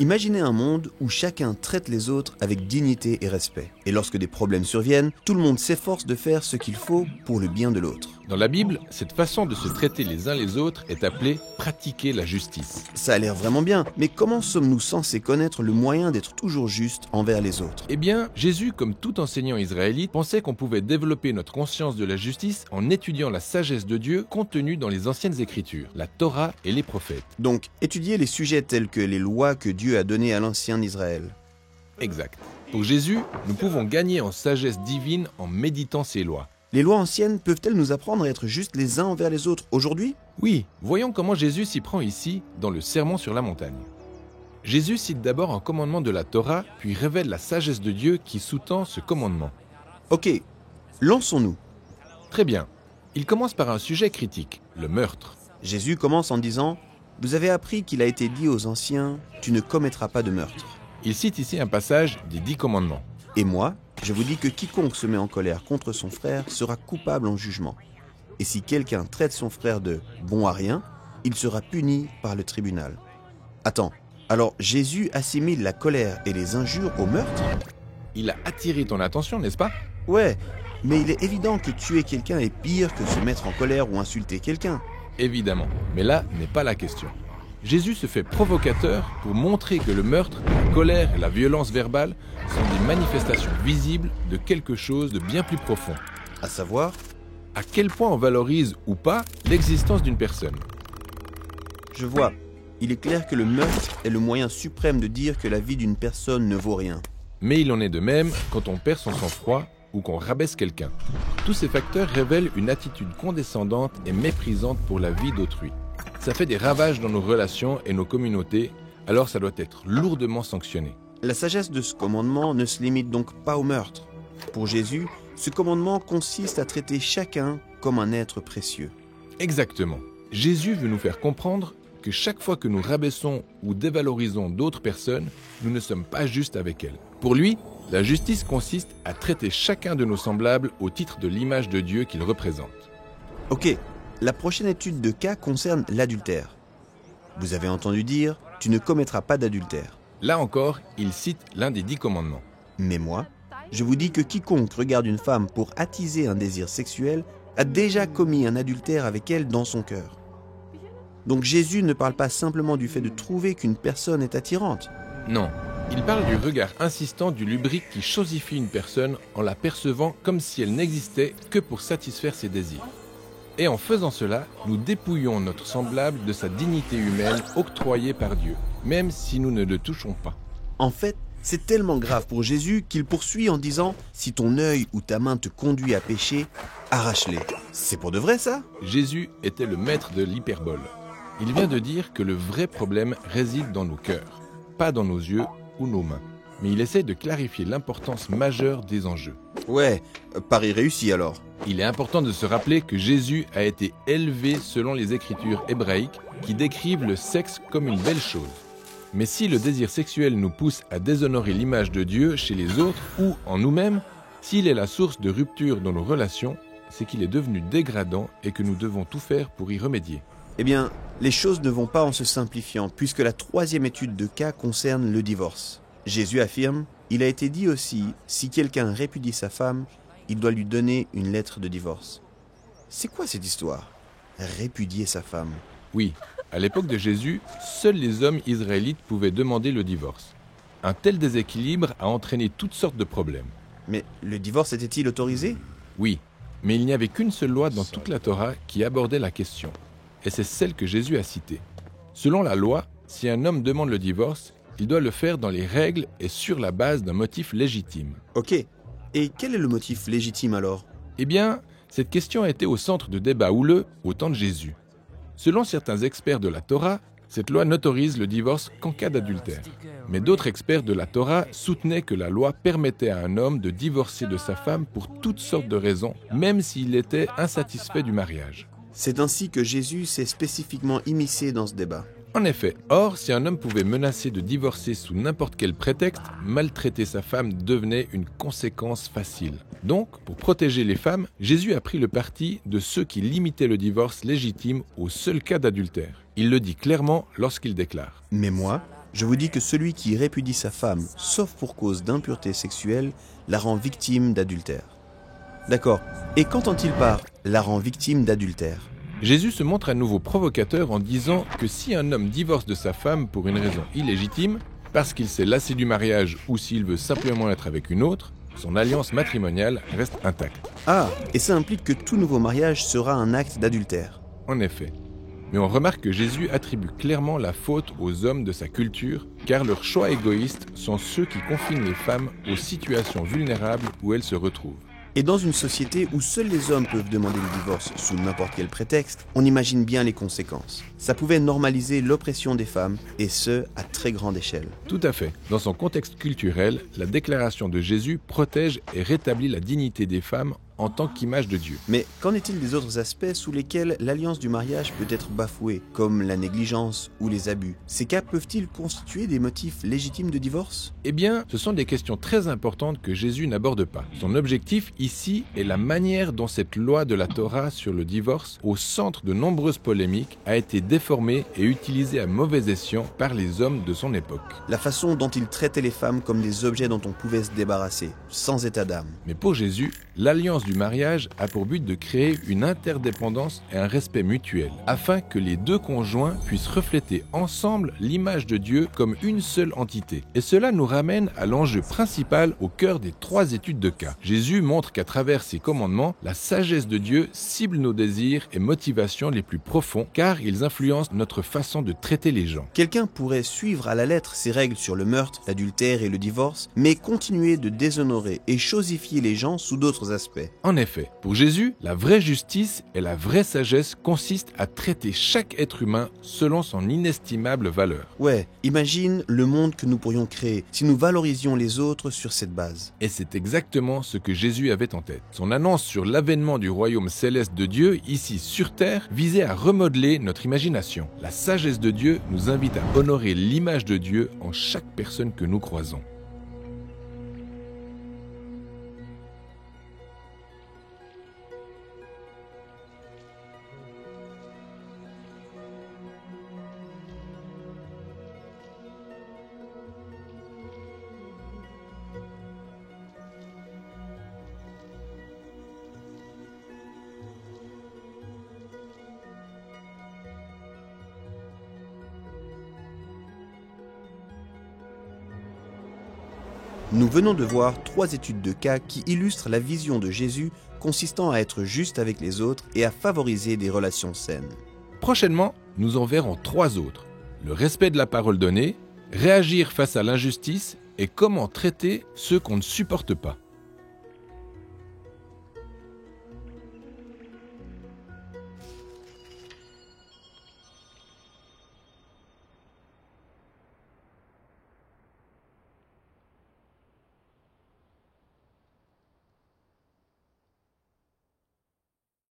Imaginez un monde où chacun traite les autres avec dignité et respect. Et lorsque des problèmes surviennent, tout le monde s'efforce de faire ce qu'il faut pour le bien de l'autre. Dans la Bible, cette façon de se traiter les uns les autres est appelée « pratiquer la justice ». Ça a l'air vraiment bien, mais comment sommes-nous censés connaître le moyen d'être toujours juste envers les autres? Eh bien, Jésus, comme tout enseignant israélite, pensait qu'on pouvait développer notre conscience de la justice en étudiant la sagesse de Dieu contenue dans les anciennes écritures, la Torah et les prophètes. Donc, étudier les sujets tels que les lois que Dieu a données à l'ancien Israël. Exact. Pour Jésus, nous pouvons gagner en sagesse divine en méditant ces lois. Les lois anciennes peuvent-elles nous apprendre à être justes les uns envers les autres aujourd'hui? Oui, voyons comment Jésus s'y prend ici, dans le Sermon sur la montagne. Jésus cite d'abord un commandement de la Torah, puis révèle la sagesse de Dieu qui sous-tend ce commandement. Ok, lançons-nous. Très bien. Il commence par un sujet critique, le meurtre. Jésus commence en disant « Vous avez appris qu'il a été dit aux anciens, tu ne commettras pas de meurtre. Il cite ici un passage des 10 commandements. Et moi, je vous dis que quiconque se met en colère contre son frère sera coupable en jugement. Et si quelqu'un traite son frère de bon à rien, il sera puni par le tribunal. » Attends, alors Jésus assimile la colère et les injures au meurtre? Il a attiré ton attention, n'est-ce pas? Ouais, mais il est évident que tuer quelqu'un est pire que se mettre en colère ou insulter quelqu'un. Évidemment, mais là n'est pas la question. Jésus se fait provocateur pour montrer que le meurtre, la colère et la violence verbale sont des manifestations visibles de quelque chose de bien plus profond. À savoir, À quel point on valorise ou pas l'existence d'une personne. je vois, il est clair que le meurtre est le moyen suprême de dire que la vie d'une personne ne vaut rien. Mais il en est de même quand on perd son sang-froid ou qu'on rabaisse quelqu'un. Tous ces facteurs révèlent une attitude condescendante et méprisante pour la vie d'autrui. Ça fait des ravages dans nos relations et nos communautés, alors ça doit être lourdement sanctionné. La sagesse de ce commandement ne se limite donc pas au meurtre. Pour Jésus, ce commandement consiste à traiter chacun comme un être précieux. Exactement. Jésus veut nous faire comprendre que chaque fois que nous rabaissons ou dévalorisons d'autres personnes, nous ne sommes pas justes avec elles. Pour lui, la justice consiste à traiter chacun de nos semblables au titre de l'image de Dieu qu'il représente. Ok, la prochaine étude de cas concerne l'adultère. Vous avez entendu dire « tu ne commettras pas d'adultère ». Là encore, il cite l'un des 10 commandements. Mais moi, je vous dis que quiconque regarde une femme pour attiser un désir sexuel a déjà commis un adultère avec elle dans son cœur. Donc Jésus ne parle pas simplement du fait de trouver qu'une personne est attirante. Non, il parle du regard insistant du lubrique qui chosifie une personne en la percevant comme si elle n'existait que pour satisfaire ses désirs. Et en faisant cela, nous dépouillons notre semblable de sa dignité humaine octroyée par Dieu, même si nous ne le touchons pas. En fait, c'est tellement grave pour Jésus qu'il poursuit en disant « si ton œil ou ta main te conduit à pécher, arrache-les ». C'est pour de vrai ça? Jésus était le maître de l'hyperbole. Il vient de dire que le vrai problème réside dans nos cœurs, pas dans nos yeux ou nos mains. Mais il essaie de clarifier l'importance majeure des enjeux. Ouais, pari réussi alors. Il est important de se rappeler que Jésus a été élevé selon les écritures hébraïques qui décrivent le sexe comme une belle chose. Mais si le désir sexuel nous pousse à déshonorer l'image de Dieu chez les autres ou en nous-mêmes, s'il est la source de rupture dans nos relations, c'est qu'il est devenu dégradant et que nous devons tout faire pour y remédier. Eh bien, les choses ne vont pas en se simplifiant, puisque la troisième étude de cas concerne le divorce. Jésus affirme, il a été dit aussi, si quelqu'un répudie sa femme, il doit lui donner une lettre de divorce. C'est quoi cette histoire? Répudier sa femme? Oui, à l'époque de Jésus, seuls les hommes israélites pouvaient demander le divorce. Un tel déséquilibre a entraîné toutes sortes de problèmes. Mais le divorce était-il autorisé? Oui, mais il n'y avait qu'une seule loi dans toute la Torah qui abordait la question. Et c'est celle que Jésus a citée. Selon la loi, si un homme demande le divorce, il doit le faire dans les règles et sur la base d'un motif légitime. Ok. Et quel est le motif légitime alors? Eh bien, cette question a été au centre de débats houleux au temps de Jésus. Selon certains experts de la Torah, cette loi n'autorise le divorce qu'en cas d'adultère. Mais d'autres experts de la Torah soutenaient que la loi permettait à un homme de divorcer de sa femme pour toutes sortes de raisons, même s'il était insatisfait du mariage. C'est ainsi que Jésus s'est spécifiquement immiscé dans ce débat. En effet, or, si un homme pouvait menacer de divorcer sous n'importe quel prétexte, maltraiter sa femme devenait une conséquence facile. Donc, pour protéger les femmes, Jésus a pris le parti de ceux qui limitaient le divorce légitime au seul cas d'adultère. Il le dit clairement lorsqu'il déclare : Mais moi, Je vous dis que celui qui répudie sa femme, sauf pour cause d'impureté sexuelle, la rend victime d'adultère. D'accord. Et qu'entend-il par « la rend victime d'adultère » ? Jésus se montre à nouveau provocateur en disant que si un homme divorce de sa femme pour une raison illégitime, parce qu'il s'est lassé du mariage ou s'il veut simplement être avec une autre, son alliance matrimoniale reste intacte. Ah, et ça implique que tout nouveau mariage sera un acte d'adultère. En effet. Mais on remarque que Jésus attribue clairement la faute aux hommes de sa culture, car leurs choix égoïstes sont ceux qui confinent les femmes aux situations vulnérables où elles se retrouvent. Et dans une société où seuls les hommes peuvent demander le divorce sous n'importe quel prétexte, on imagine bien les conséquences. Ça pouvait normaliser l'oppression des femmes, et ce, à très grande échelle. Tout à fait. Dans son contexte culturel, la déclaration de Jésus protège et rétablit la dignité des femmes en tant qu'image de Dieu. Mais qu'en est-il des autres aspects sous lesquels l'alliance du mariage peut être bafouée, comme la négligence ou les abus ? Ces cas peuvent-ils constituer des motifs légitimes de divorce ? Eh bien, ce sont des questions très importantes que Jésus n'aborde pas. Son objectif ici est la manière dont cette loi de la Torah sur le divorce, au centre de nombreuses polémiques, a été déformée et utilisée à mauvais escient par les hommes de son époque. La façon dont il traitait les femmes comme des objets dont on pouvait se débarrasser, sans état d'âme. Mais pour Jésus, l'alliance du mariage a pour but de créer une interdépendance et un respect mutuel, afin que les deux conjoints puissent refléter ensemble l'image de Dieu comme une seule entité. Et cela nous ramène à l'enjeu principal au cœur des 3 études de cas. Jésus montre qu'à travers ses commandements, la sagesse de Dieu cible nos désirs et motivations les plus profonds, car ils influencent notre façon de traiter les gens. Quelqu'un pourrait suivre à la lettre ces règles sur le meurtre, l'adultère et le divorce, mais continuer de déshonorer et chosifier les gens sous d'autres aspects. En effet, pour Jésus, la vraie justice et la vraie sagesse consistent à traiter chaque être humain selon son inestimable valeur. Ouais, imagine le monde que nous pourrions créer si nous valorisions les autres sur cette base. Et c'est exactement ce que Jésus avait en tête. Son annonce sur l'avènement du royaume céleste de Dieu, ici sur terre, visait à remodeler notre imagination. La sagesse de Dieu nous invite à honorer l'image de Dieu en chaque personne que nous croisons. Nous venons de voir 3 études de cas qui illustrent la vision de Jésus consistant à être juste avec les autres et à favoriser des relations saines. Prochainement, nous en verrons 3 autres. Le respect de la parole donnée, réagir face à l'injustice et comment traiter ceux qu'on ne supporte pas.